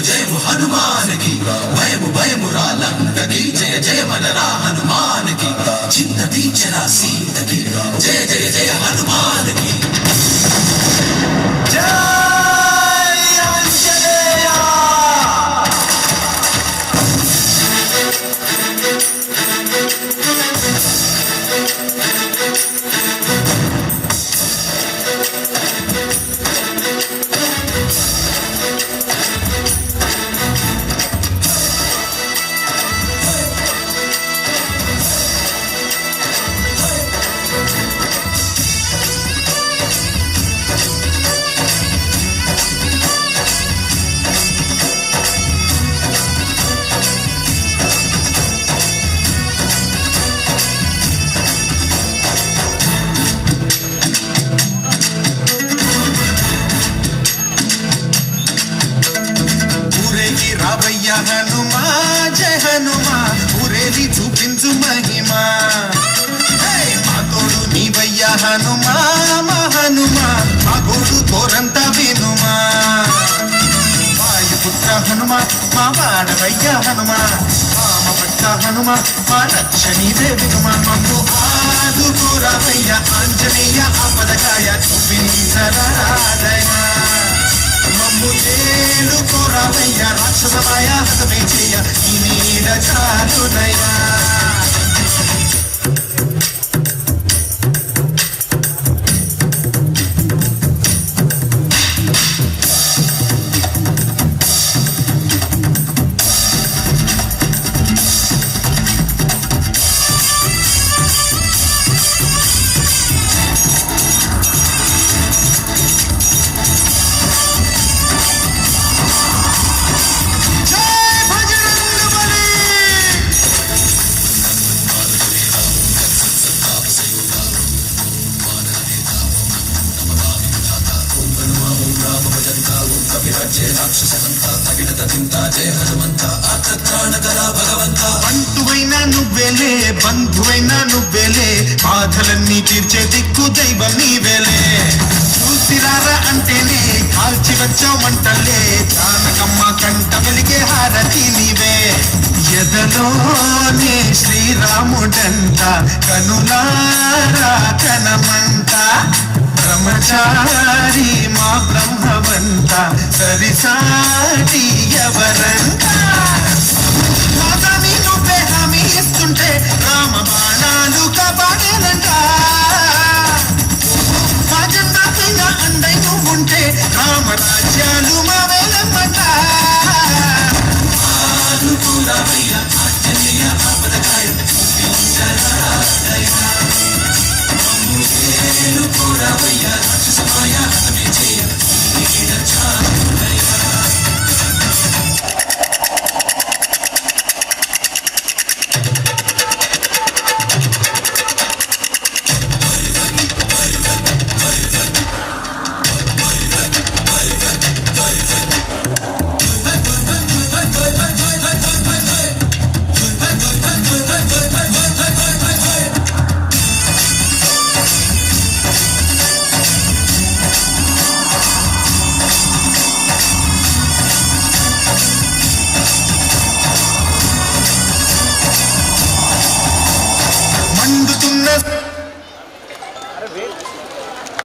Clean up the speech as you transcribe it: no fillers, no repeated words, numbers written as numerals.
జయము హనుమానికి భయము భయము రాలంకకి జయ జయ మనరా హనుమానికి చింత తీర్చరా సీతకి జయ జయ జయ హనుమానికి హనుమా జయ హనుమా ఊరేది చూపించు మహిమా మా తోడు నీవయ్యా హనుమా మా హనుమా మా గోడు తోరంతా వినుమా వాయుపుత్ర హనుమా మా వాడవయ్యా హనుమా మామ భక్త హనుమా మా రక్షణీదే వినుమా మమ్ము ఆదుకోరావయ్యా ఆంజనేయ ఆపదకాయ చూపించరాదయా మమ్ము ఏలుకోరావయ్య రాక్షసమాయ హతమే చెయ్య ఈ నీడ చాలునయ్యా బంధువైనా నువ్వేలే బంధువైనా నువ్వేలే బాధలన్నీ తీర్చే దిక్కు దైవం నీవేలే చూసిరారా అంటేనే కాల్చి వచ్చామంటలే జానకమ్మ కంట వెలిగే హారతి నీవే ఎదలోనే శ్రీరాముడంట కనులారా కనమంట బ్రహ్మచారి మా బ్రహ్మవంత సరిసాటి ఎవరంట మాదాని నువ్వే హామీ ఇస్తుంటే రామ బాణాలు కాపాడేనంట మా జెండా పైన అండై నువ్వుంటే రామరాజ్య